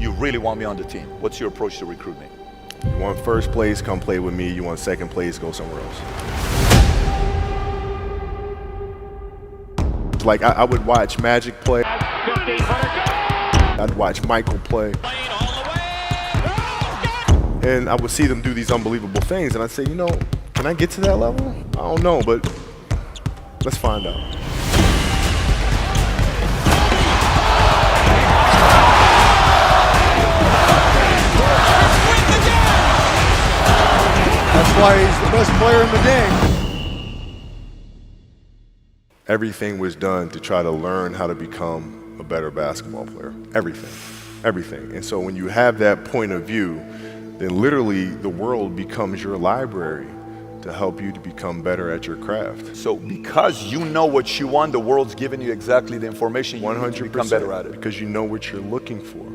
you really want me on the team. What's your approach to recruiting? You want first place, come play with me. You want second place, go somewhere else. Like I would watch Magic play. I'd watch Michael play. And I would see them do these unbelievable things, and I'd say, you know, can I get to that level? I don't know, but let's find out. That's why he's the best player in the game. Everything was done to try to learn how to become a better basketball player. Everything. And so when you have that point of view, then literally the world becomes your library to help you to become better at your craft. So because you know what you want, the world's giving you exactly the information you need to become better at it. Because you know what you're looking for.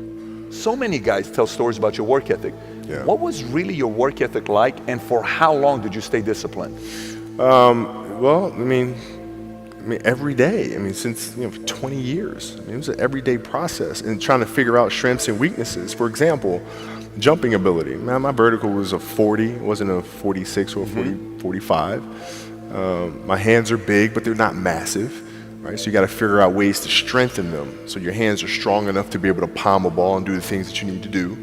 So many guys tell stories about your work ethic. Yeah. What was really your work ethic like, and for how long did you stay disciplined? Well, I mean, every day. I mean, since 20 years. I mean, it was an everyday process, and trying to figure out strengths and weaknesses. For example, jumping ability. Man, my vertical was a 40, it wasn't a 46 or a 45. My hands are big, but they're not massive. Right? So you got to figure out ways to strengthen them so your hands are strong enough to be able to palm a ball and do the things that you need to do.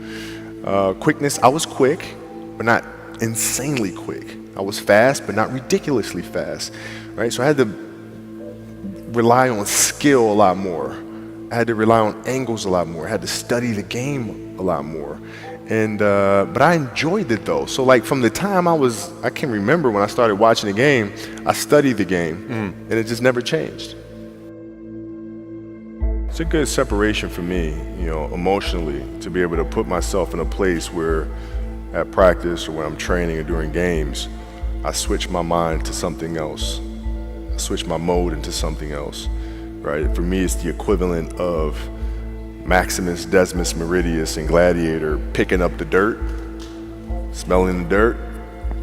Quickness, I was quick, but not insanely quick. I was fast, but not ridiculously fast. Right? So I had to rely on skill a lot more. I had to rely on angles a lot more. I had to study the game a lot more. And but I enjoyed it though. So like from the time I can remember when I started watching the game, I studied the game, and it just never changed. It's a good separation for me, emotionally, to be able to put myself in a place where at practice or when I'm training or during games, I switch my mind to something else. I switch my mode into something else, right? For me, it's the equivalent of Maximus, Decimus, Meridius, and Gladiator picking up the dirt, smelling the dirt.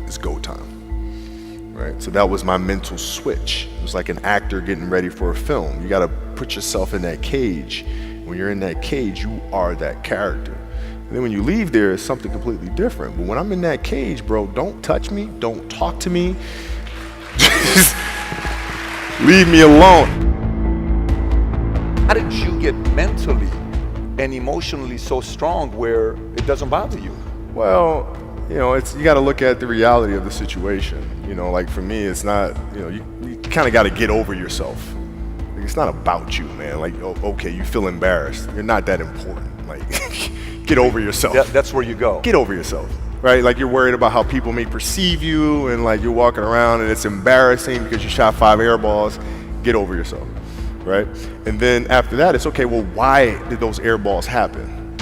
It's go time, right? So that was my mental switch. It was like an actor getting ready for a film. You got to put yourself in that cage. When you're in that cage, you are that character. And then when you leave there, it's something completely different. But when I'm in that cage, bro, don't touch me, don't talk to me. Just leave me alone. How did you get mentally and emotionally so strong where it doesn't bother you? Well, you got to look at the reality of the situation. Like for me, it's not, you kind of got to get over yourself. Like, it's not about you, man. Like, okay, you feel embarrassed. You're not that important. Like, get over yourself. That's where you go. Get over yourself, right? Like you're worried about how people may perceive you, and like you're walking around and it's embarrassing because you shot 5 air balls. Get over yourself. Right? And then after that, it's okay, well, why did those air balls happen?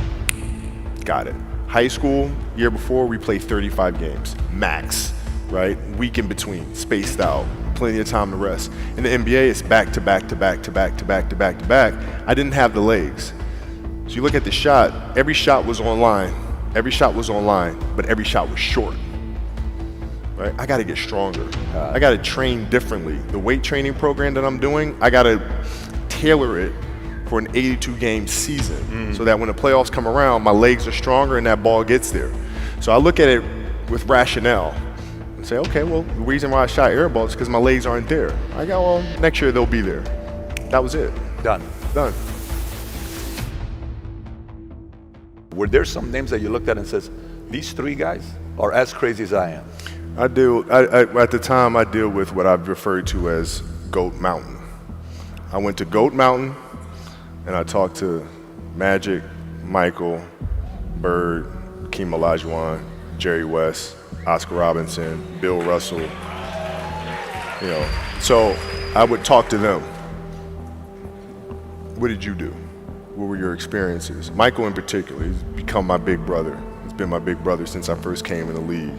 Got it. High school, year before, we played 35 games, max, right? Week in between, spaced out, plenty of time to rest. In the NBA, it's back to back to back to back to back to back to back. I didn't have the legs. So you look at the shot, every shot was online. Every shot was online, but every shot was short. Right? I got to get stronger. I got to train differently. The weight training program that I'm doing, I got to tailor it for an 82-game season so that when the playoffs come around, my legs are stronger and that ball gets there. So I look at it with rationale and say, okay, well, the reason why I shot air balls is because my legs aren't there. I go, well, next year they'll be there. That was it. Done. Were there some names that you looked at and says, these 3 guys are as crazy as I am? At the time, I deal with what I've referred to as Goat Mountain. I went to Goat Mountain, and I talked to Magic, Michael, Bird, Hakeem Olajuwon, Jerry West, Oscar Robinson, Bill Russell. So I would talk to them. What did you do? What were your experiences? Michael in particular, he's become my big brother. He's been my big brother since I first came in the league.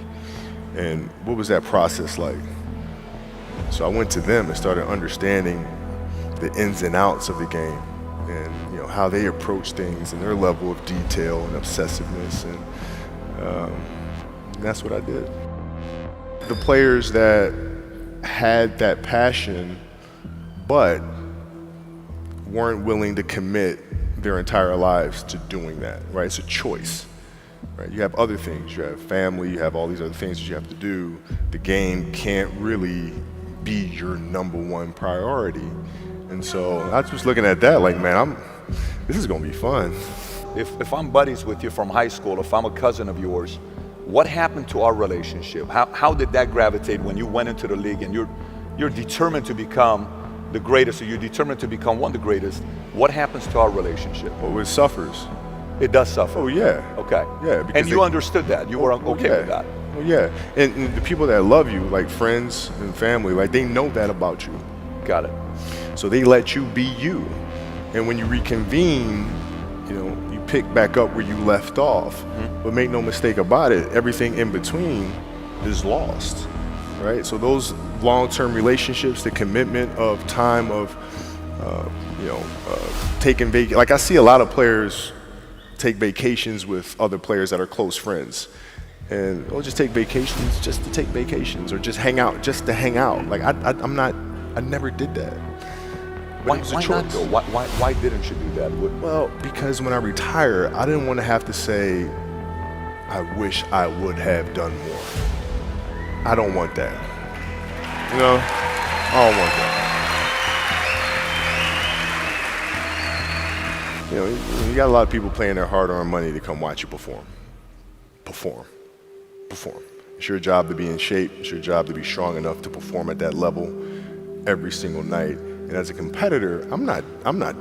And what was that process like? So I went to them and started understanding the ins and outs of the game and how they approach things and their level of detail and obsessiveness, and that's what I did. The players that had that passion but weren't willing to commit their entire lives to doing that, right? It's a choice, right? You have other things. You have family. You have all these other things that you have to do. The game can't really be your number one priority. And so I was looking at that like, man, this is going to be fun. If I'm buddies with you from high school, if I'm a cousin of yours, what happened to our relationship? How did that gravitate when you went into the league and you're determined to become the greatest, or you're determined to become one of the greatest? What happens to our relationship? Well, it suffers. It does suffer. Oh, yeah. Okay. Yeah. And you understood that. You were okay yeah. with that. Well, yeah. And the people that love you, like friends and family, like they know that about you. Got it. So they let you be you. And when you reconvene, you pick back up where you left off. Mm-hmm. But make no mistake about it, everything in between is lost, right? So those long-term relationships, the commitment of time of, taking vacation. Like I see a lot of players take vacations with other players that are close friends. And they'll just take vacations just to take vacations, or just hang out just to hang out. Like I never did that. But it was a Why choice. not though? Why didn't you do that? Well, because when I retire, I didn't want to have to say, I wish I would have done more. I don't want that. I don't want that. You got a lot of people paying their hard-earned money to come watch you perform. Perform. It's your job to be in shape. It's your job to be strong enough to perform at that level every single night. And as a competitor, I'm not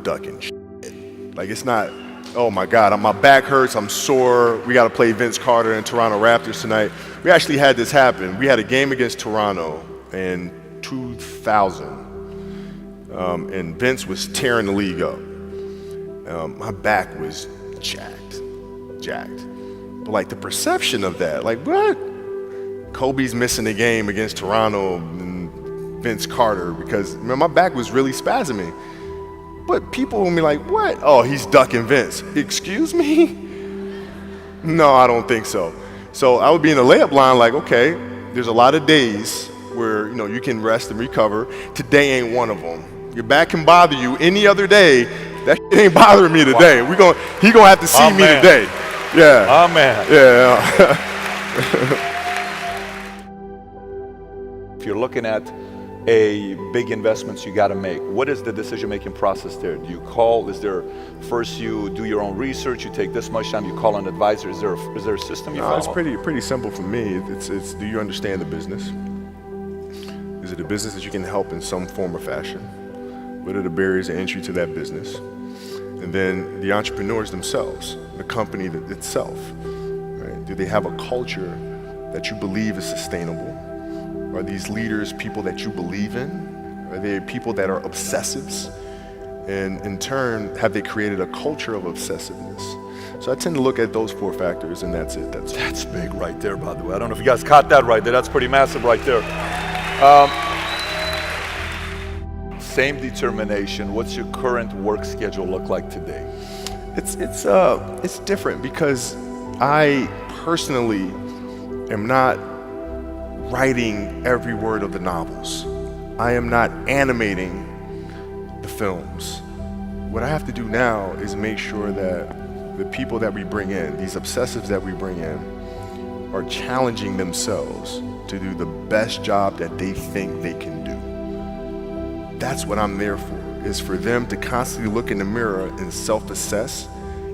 ducking shit. Like it's not, oh my God, my back hurts, I'm sore, we got to play Vince Carter and Toronto Raptors tonight. We actually had this happen. We had a game against Toronto in 2000, and Vince was tearing the league up. My back was jacked. But like the perception of that, like what? Kobe's missing the game against Toronto and Vince Carter because my back was really spasming. But people will be like, what? Oh, he's ducking Vince. Excuse me? No, I don't think so. So I would be in the layup line like, okay, there's a lot of days where you can rest and recover. Today ain't one of them. Your back can bother you any other day. That shit ain't bothering me today. Wow. He gonna have to see me today. Yeah. Oh man. Yeah. If you're looking at a big investments you got to make, what is the decision-making process there? Do you call? Is there first you do your own research? You take this much time. You call an advisor. Is there a system you follow? It's pretty simple for me. It's do you understand the business? Is it a business that you can help in some form or fashion? What are the barriers of entry to that business? And then the entrepreneurs themselves, the company itself, right? Do they have a culture that you believe is sustainable? Are these leaders people that you believe in? Are they people that are obsessives? And in turn, have they created a culture of obsessiveness? So I tend to look at those 4 factors, and that's it. That's big right there, by the way. I don't know if you guys caught that right there. That's pretty massive right there. Same determination. What's your current work schedule look like today? It's different because I personally am not writing every word of the novels. I am not animating the films. What I have to do now is make sure that the people that we bring in, these obsessives that we bring in, are challenging themselves to do the best job that they think they can do. That's what I'm there for, is for them to constantly look in the mirror and self-assess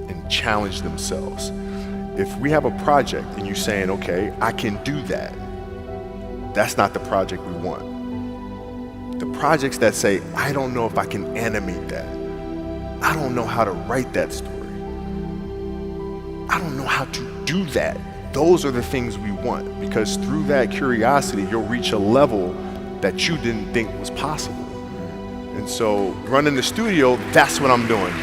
and challenge themselves. If we have a project and you're saying, okay, I can do that, that's not the project we want. The projects that say, I don't know if I can animate that. I don't know how to write that story. I don't know how to do that. Those are the things we want, because through that curiosity, you'll reach a level that you didn't think was possible. And so running the studio, that's what I'm doing.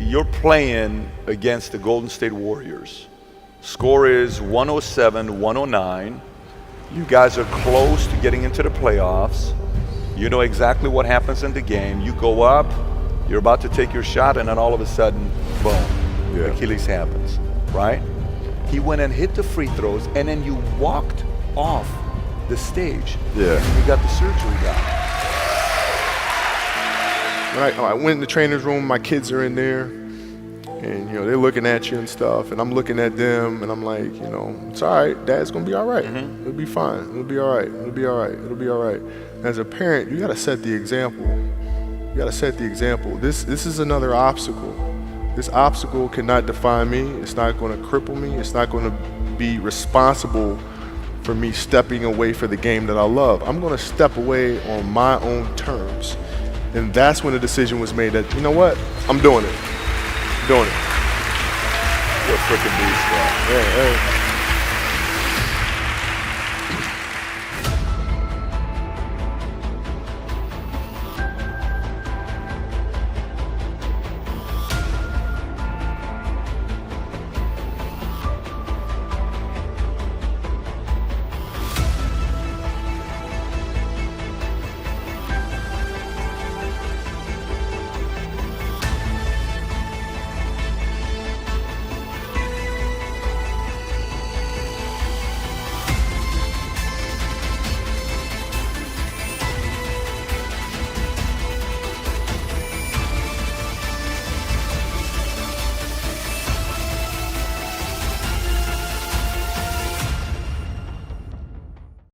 You're playing against the Golden State Warriors. Score is 107-109. You guys are close to getting into the playoffs. You know exactly what happens in the game. You go up, you're about to take your shot, and then all of a sudden, boom, Achilles happens, right? He went and hit the free throws, and then you walked off the stage. Yeah. And you got the surgery done. I went in the trainer's room, my kids are in there, and they're looking at you and stuff, and I'm looking at them, and I'm like, it's all right, Dad's gonna be all right. It'll be fine. It'll be all right. It'll be all right. It'll be all right. As a parent, you gotta set the example. You gotta set the example. This is another obstacle. This obstacle cannot define me. It's not gonna cripple me. It's not gonna be responsible for me stepping away for the game that I love. I'm gonna step away on my own terms. And that's when the decision was made that, you know what, I'm doing it. I'm doing it. You're a freaking beast, bro. Yeah,